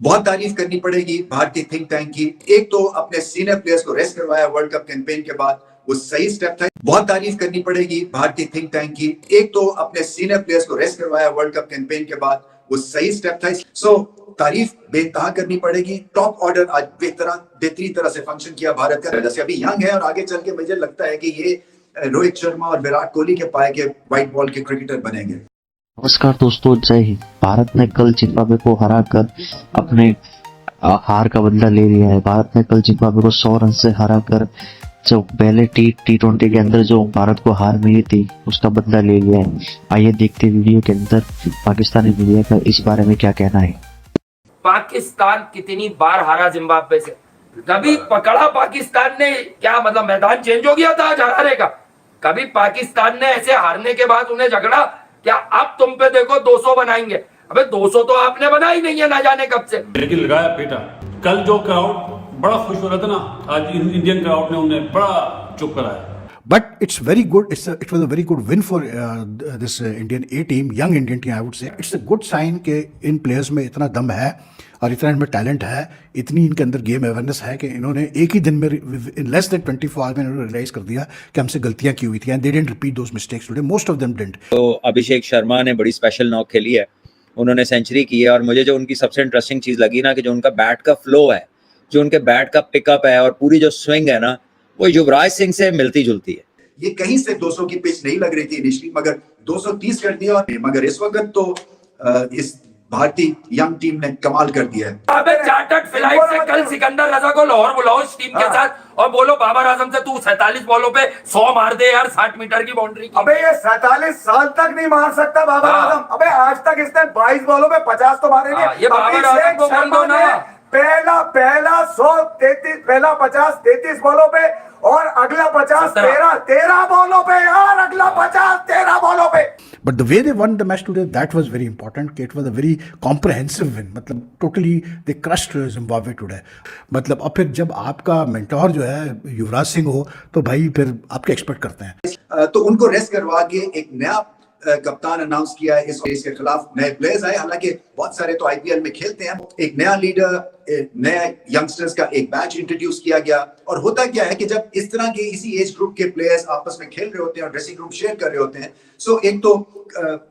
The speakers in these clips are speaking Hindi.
बहुत तारीफ करनी पड़ेगी भारतीय थिंक टैंक की। एक तो अपने सीनियर प्लेयर्स को रेस्ट करवाया वर्ल्ड कप कैंपेन के बाद, वो सही स्टेप था। बहुत तारीफ करनी पड़ेगी भारतीय थिंक टैंक की। एक तो अपने सीनियर प्लेयर्स को रेस्ट करवाया वर्ल्ड कप कैंपेन के बाद, वो सही स्टेप था। सो तारीफ बेइंतहा करनी पड़ेगी। टॉप ऑर्डर आज बेहतरीन तरह से फंक्शन किया भारत का। जैसे अभी यंग है और आगे चल के मुझे लगता है कि ये रोहित शर्मा और विराट कोहली के पाए के व्हाइट बॉल के क्रिकेटर बनेंगे। नमस्कार दोस्तों, जय हिंद। भारत ने कल जिम्बाब्वे को हराकर अपने हार का बदला ले लिया है। भारत ने कल जिम्बाब्वे को 100 रन से हराकर जो पहले टी20 के अंदर जो भारत को हार मिली थी उसका बदला ले लिया है। आइए देखते हैं वीडियो के अंदर पाकिस्तानी मीडिया का इस बारे में क्या कहना है। पाकिस्तान कितनी बार हारा जिम्बाब्वे से, कभी पकड़ा पाकिस्तान ने क्या मतलब मैदान चेंज हो गया था आज हारने का? कभी पाकिस्तान ने ऐसे हारने के बाद उन्हें झगड़ा क्या अब तुम पे देखो 200 बनाएंगे? अबे 200 तो आपने बना ही नहीं है ना जाने कब से। लेकिन लगाया बेटा, कल जो क्राउड बड़ा खुश हो रहा था ना, आज इंडियन क्राउड ने उन्हें बड़ा चुप कराया। But it's very good. It was a very good win for this Indian A team, young Indian team, I would say. It's a good sign कि इन players में इतना दम है और इतना इनमें टैलेंट है, इतनी इनके अंदर गेम अवेयरनेस है कि इन्होंने एक ही दिन में इन लेस देन 24 आवर्स में इन्होंने रियलाइज कर दिया कि हमसे गलतियां की हुई थी and they didn't repeat those mistakes today, most of them didn't. तो अभिषेक शर्मा ने बड़ी स्पेशल नॉक खेली है, उन्होंने सेंचुरी की है। और मुझे जो उनकी सबसे इंटरेस्टिंग चीज लगी ना कि जो उनका बैट का फ्लो है, जो उनके बैट का पिकअप है और पूरी जो स्विंग है ना, वो युवराज सिंह से मिलती जुलती है। ये कहीं से 200 की पिच नहीं लग रही थी इनिशियली, मगर 230 कर दिया। मगर इस वक्त तो इस भारतीय यंग टीम ने कमाल कर दिया है। अबे चार्टर्ड फ्लाइट से कल सिकंदर रजा को लाहौर बुलाओ इस टीम के साथ और बोलो बाबर आजम से तू 47 बॉलों पे 100 मार दे यार, 60 मीटर की बाउंड्री। अबे ये 47 साल तक नहीं मार सकता बाबर आजम। अबे आज तक इसने 22 बॉलों में 50 तो मारे नहीं। ये बाबर आजम को बोल दो ना। पहला 133, पहला 50 33 बॉलों पे और अगला 50 13 बॉलों पे यार, अगला 50 13 बॉलों पे। But the way they won the match today, that was very important. It was a very comprehensive win. मतलब totally they crushed Zimbabwe today. मतलब अब फिर जब आपका मेंटोर जो है युवराज सिंह हो तो भाई फिर आपके एक्सपेक्ट करते हैं। तो उनको रेस्ट करवा के एक नया कप्तान अनाउंस किया है। इस केस के खिलाफ नए प्लेयर्स आए, हालांकि बहुत सारे तो आईपीएल में खेलते हैं। एक नया लीडर, नए यंगस्टर्स का एक बैच इंट्रोड्यूस किया गया। और होता क्या है कि जब इस तरह के इसी एज ग्रुप के प्लेयर्स आपस में खेल रहे होते हैं और ड्रेसिंग रूम शेयर कर रहे होते हैं, सो एक तो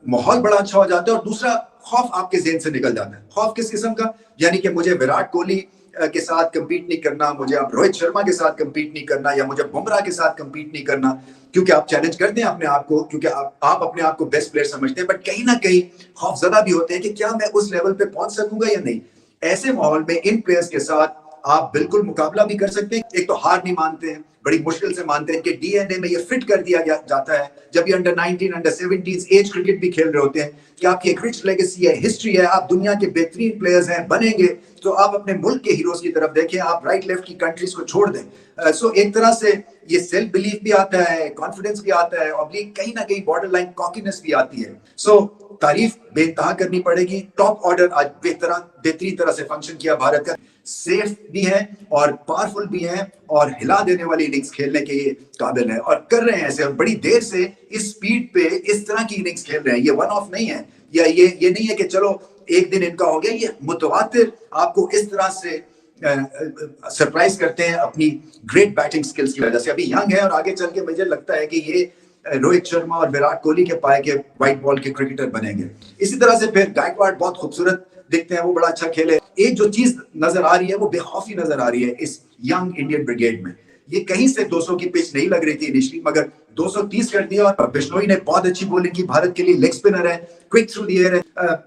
माहौल बड़ा अच्छा हो जाता है और दूसरा खौफ आपके ज़हन से निकल जाता है। खौफ किस किस्म का? यानी कि मुझे विराट कोहली के साथ कम्पीट नहीं करना, मुझे अब रोहित शर्मा के साथ कम्पीट नहीं करना, या मुझे बुमराह के साथ कम्पीट नहीं करना, क्योंकि आप चैलेंज करते हैं अपने आप को, क्योंकि आप अपने आप को बेस्ट प्लेयर समझते हैं। बट कहीं ना कहीं खौफजदा भी होते हैं कि क्या मैं उस लेवल पे पहुंच सकूंगा या नहीं। ऐसे माहौल में इन प्लेयर्स के साथ आप बिल्कुल मुकाबला भी कर सकते हैं। एक तो हार नहीं मानते हैं, बड़ी मुश्किल से मानते हैं कि डीएनए में ये फिट कर दिया जाता है जब ये अंडर 19 अंडर 17 एज क्रिकेट भी खेल रहे होते हैं कि आपकी एक रिच लेगेसी है, हिस्ट्री है, आप दुनिया के बेहतरीन प्लेयर्स हैं, बनेंगे तो आप अपने मुल्क के हीरोज की तरफ देखें, आप राइट लेफ्ट की कंट्रीज को छोड़ दें। सो एक तरह से ये सेल्फ बिलीफ भी आता है, कॉन्फिडेंस भी आता है और कहीं ना कहीं बॉर्डर लाइन कॉकीनेस भी आती है। सो तारीफ बेइंतहा करनी पड़ेगी। टॉप ऑर्डर आज बेहतरीन तरह से फंक्शन किया भारत का। सेफ भी है और पावरफुल भी है और हिला देने वाली इनिंग्स खेलने के ये काबिल है और कर रहे हैं ऐसे। और बड़ी देर से इस स्पीड पे इस तरह की इनिंग्स खेल रहे हैं। ये वन ऑफ नहीं है, या ये नहीं है कि चलो एक दिन इनका हो गया। ये मुतवातिर आपको इस तरह से सरप्राइज करते हैं अपनी ग्रेट बैटिंग स्किल्स की वजह से। अभी यंग है और आगे चल के मुझे लगता है कि ये रोहित शर्मा और विराट कोहली के पाए के व्हाइट बॉल के क्रिकेटर बनेंगे। इसी तरह से फिर गायकवाड़ बहुत खूबसूरत दिखते हैं, वो बड़ा अच्छा खेले। एक जो चीज नजर आ रही है वो बेखौफी नजर आ रही है इस यंग इंडियन ब्रिगेड में। ये कहीं से 200 की पिच नहीं लग रही थी इनिशियली, मगर 230 कर दिया। और बिश्नोई ने बहुत अच्छी बॉलिंग की, भारत के लिए लेग स्पिनर है, क्विक थ्रू द एयर है,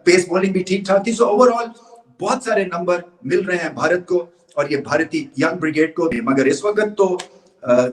पेस बॉलिंग भी ठीक ठाक थी। सो ओवरऑल बहुत सारे नंबर मिल रहे हैं भारत को और ये भारतीय यंग ब्रिगेड को। मगर इस वक्त तो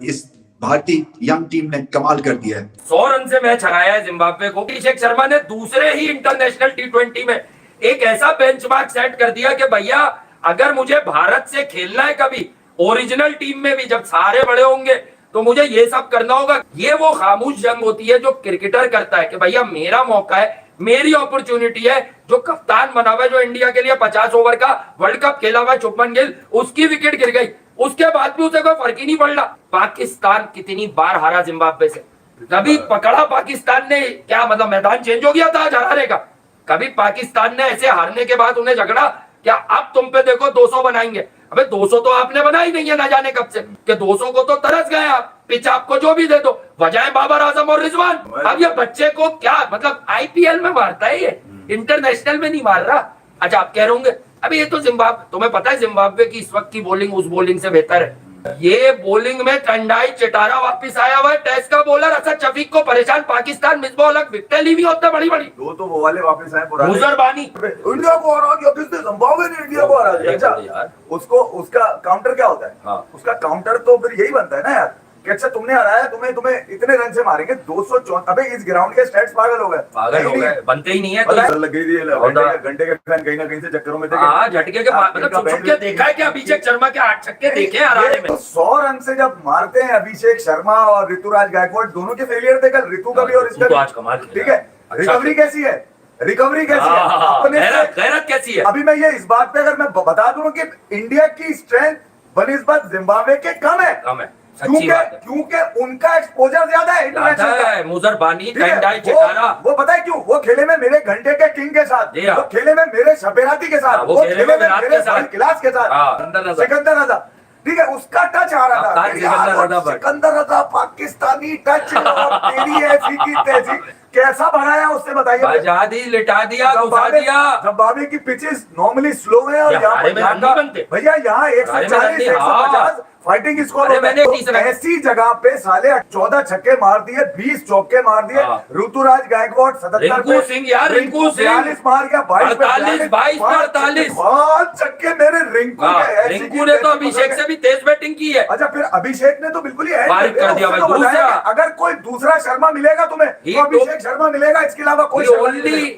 इस भारतीय यंग टीम ने कमाल कर दिया है। 100 रन से मैच हराया है जिम्बाब्वे को। अभिषेक शर्मा ने दूसरे ही इंटरनेशनल टी20 में एक ऐसा बेंचमार्क सेट कर दिया कि भैया अगर मुझे भारत से खेलना है कभी ओरिजिनल टीम में भी, जब सारे बड़े होंगे तो मुझे ये सब करना होगा। ये वो खामोश जंग होती है जो क्रिकेटर करता है कि भैया मेरा मौका है, मेरी अपॉर्चुनिटी है। जो कप्तान बना हुआ है, जो इंडिया के लिए 50 ओवर का वर्ल्ड कप खेला हुआ है, शुभमन गिल, उसकी विकेट गिर गई, उसके बाद भी उसे कोई फर्क ही नहीं पड़ रहा। पाकिस्तान कितनी बार हारा जिम्बाब्वे से, कभी पकड़ा पाकिस्तान ने क्या मतलब मैदान चेंज हो गया था आज हारने का? कभी पाकिस्तान ने ऐसे हारने के बाद उन्हें झगड़ा क्या अब तुम पे देखो 200 बनाएंगे? अबे 200 तो आपने बना ही नहीं है ना जाने कब से, कि 200 को तो तरस गए आप, पिच आपको जो भी दे दो, बजाय बाबर आजम और रिजवान। अब ये बच्चे को क्या मतलब आईपीएल में मारता है ये, इंटरनेशनल में नहीं मार रहा। अच्छा आप कह रहे होंगे अभी ये तो जिम्बाब्वे, तुम्हें पता है जिम्बाब्वे की इस वक्त की बॉलिंग उस बॉलिंग से बेहतर है। ये बॉलिंग में टंडाई चिटारा वापस आया हुआ है, टेस्ट का बॉलर असद शफीक को परेशान पाकिस्तान मिसबाह अलग विकेट ली हुई होते बड़ी बड़ी। दो तो वो वाले वापस आए पुराने। मुजरबानी इंडिया को हरा दिया किसने? जिम्बाब्वे ने इंडिया को हरा दिया। अच्छा उसको उसका काउंटर क्या होता है? हाँ। उसका काउंटर तो फिर यही बनता है ना यार कि अच्छा तुमने हराया, तुम्हें इतने रन से मारेंगे 204। अबे इस ग्राउंड के स्टैट्स पागल हो गए, पागल हो गए, बनते ही नहीं है। पता लग गई थी घंटे के फैन कहीं ना कहीं से चक्करों में थे। हाँ झटके के मतलब छुप के देखा है कि अभिषेक शर्मा के 8 छक्के देखे हैं हराने में। तो 100 रन से जब मारते हैं अभिषेक शर्मा और ऋतुराज गायकवाड़, दोनों के फेलियर थे कल, ऋतु का भी और इसका तो आज कमाल भी। ठीक है, रिकवरी कैसी है? रिकवरी कैसी है? अपने गैरत कैसी है? अभी मैं ये इस बात पे अगर मैं बता दूं कि इंडिया की स्ट्रेंथ बनिस्बत जिम्बाब्वे के कम है, क्योंकि उनका एक्सपोजर ज्यादा है इंटरनेशनल। मुजरबानी टंडाई चिटारा वो पता है क्यों? वो खेले में मेरे घंटे के किंग के साथ, वो खेले में मेरे शबेराती के साथ, वो खेले में मेरे क्लास के साथ, सिकंदर रजा। ठीक है, उसका टच आ रहा था, सिकंदर रजा पाकिस्तानी टच, तेरी ऐसी की तैसी कैसा बनाया उससे बताइए। बजा दी, लिटा दिया, घुसा दिया। जिम्बाब्वे की पिचेस नॉर्मली स्लो है और यहाँ भैया यहाँ 140 150 फाइटिंग स्कोर ऐसी जगह पे साले 14 छक्के मार दिए, 20 चौके मार दिए। ऋतुराज गायकवाड़ 77 रिंकू सिंह यार, रिंकू सिंह 42 मार गया, 22 5 छक्के मेरे रिंकू के। रिंकू ने तो अभिषेक से भी तेज बैटिंग की है। अच्छा फिर अभिषेक ने तो बिल्कुल ही बारिक कर दिया भाई। दूसरा अगर कोई दूसरा शर्मा मिलेगा तुम्हें तो अभिषेक शर्मा मिलेगा, इसके अलावा कोई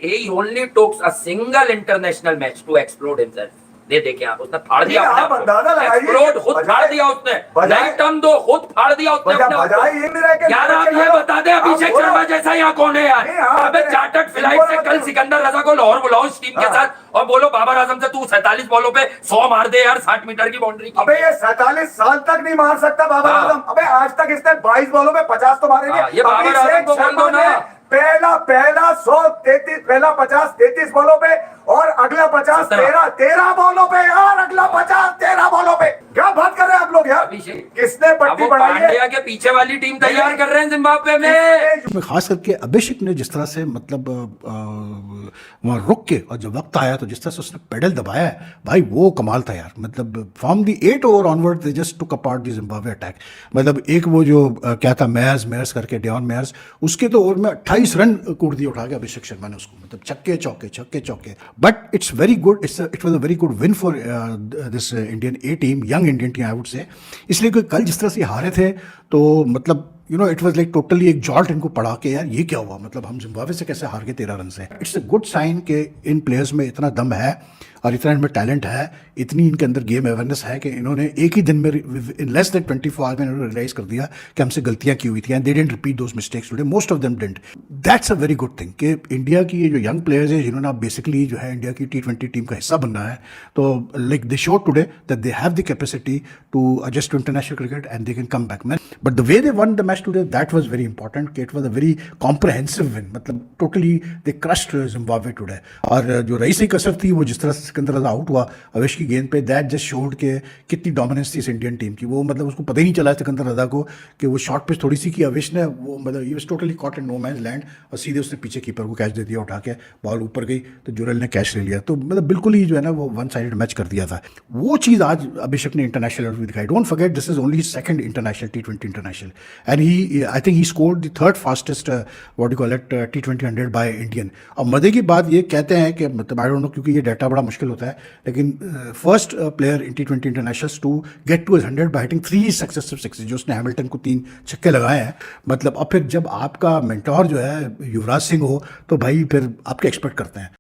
he only took a single international match to explode himself। दे देखे आप, उसने फाड़ दिया अपने, एक्सप्लोड खुद फाड़ दिया उसने, नहीं टर्म दो खुद फाड़ दिया उसने अपने। यार आप ये बता दे अभिषेक शर्मा जैसा यहाँ कौन है यार? अबे चार्टर्ड फ्लाइट से कल सिकंदर रजा को लाहौर बुलाओ इस टीम के साथ और बोलो बाबर आजम से तू 47 बॉलों पे 100 मार दे यार, 60 मीटर की बाउंड्री। अबे ये 47 साल तक नहीं मार सकता बाबर आजम। अबे आज तक इसने 22 बॉलों में 50 तो मारे नहीं। ये बाबर आजम को बोल दो ना, पहला 133 पहला 50 33 बॉलों पे और अगला 50 13 बॉलों पे और अगला 50 13 बॉलों पे। क्या बात कर रहे हैं आप लोग यार? किसने पट्टी बढ़ाई है? पांड्या के पीछे वाली टीम तैयार कर रहे हैं जिम्बाब्वे में। खास करके अभिषेक ने जिस तरह से मतलब वहाँ रुक के और जब वक्त आया तो जिस तरह से उसने पेडल दबाया है भाई, वो कमाल था यार। मतलब from the 8 over onward they just took apart the Zimbabwe attack. मतलब एक वो जो क्या था मेयर्स करके डेवन मेयर्स, उसके तो ओवर में 28 रन कूट दिए उठा के अभिषेक शर्मा ने उसको, मतलब छक्के चौके। But it's very good, it was a very good win for this Indian A team, young Indian team I would say. इसलिए कि कल जिस तरह से हारे थे तो मतलब you know it was like totally एक जॉल्ट इनको पड़ा के यार ये क्या हुआ, मतलब हम जिम्बाब्वे से कैसे हार गए 13 रन से। इट्स अ गुड साइन कि इन प्लेयर्स में इतना दम है और इतना इनमें टैलेंट है, इतनी इनके अंदर गेम अवेयरनेस है कि इन्होंने एक ही दिन में इन लेस देन 24 आवर्स में इन्होंने रियलाइज कर दिया कि हमसे गलतियां की हुई थी and they didn't repeat those mistakes today, most of them didn't. That's a very good thing कि इंडिया की ये जो यंग प्लेयर्स है जिन्होंने आप बेसिकली जो है इंडिया की T20 टीम का हिस्सा बनना है, तो like they showed today that they have the capacity to adjust to international cricket and they can come back man. But the way they won the match today that was very important कि it was a very comprehensive win, मतलब totally they crushed Zimbabwe today. और जो रईसी कसर थी वो जिस तरह से सिकंदर रजा आउट हुआ अविश की गेंद पे, दैट जस्ट शोड के कितनी डोमिनेंस थी इस इंडियन टीम की। वो मतलब उसको पता ही नहीं चला सिकंदर रजा को कि वो शॉर्ट पिच थोड़ी सी की अविश ने, वो मतलब ही was totally caught in no man's land और सीधे उसने पीछे कीपर को कैच दे दिया उठा के, बॉल ऊपर गई तो जुरल ने कैच ले लिया। तो मतलब बिल्कुल ही जो है ना वो वन साइडेड मैच कर दिया था। वो चीज़ आज अभिषेक ने इंटरनेशनल लेवल पे दिखाई। Don't forget this is only his second international T20 international and he I think he scored the third fastest what you call it T20 100 by Indian. और मजे की बात ये कहते हैं कि मतलब आई डोंट नो क्योंकि ये डाटा बड़ा मुश्किल होता है, लेकिन first player in T20 internationals to get to 100 by hitting 3 successive sixes, जो उसने हैमिल्टन को 3 छक्के लगाए हैं। मतलब अब फिर जब आपका मेंटोर जो है युवराज सिंह हो तो भाई फिर आपके एक्सपेक्ट करते हैं।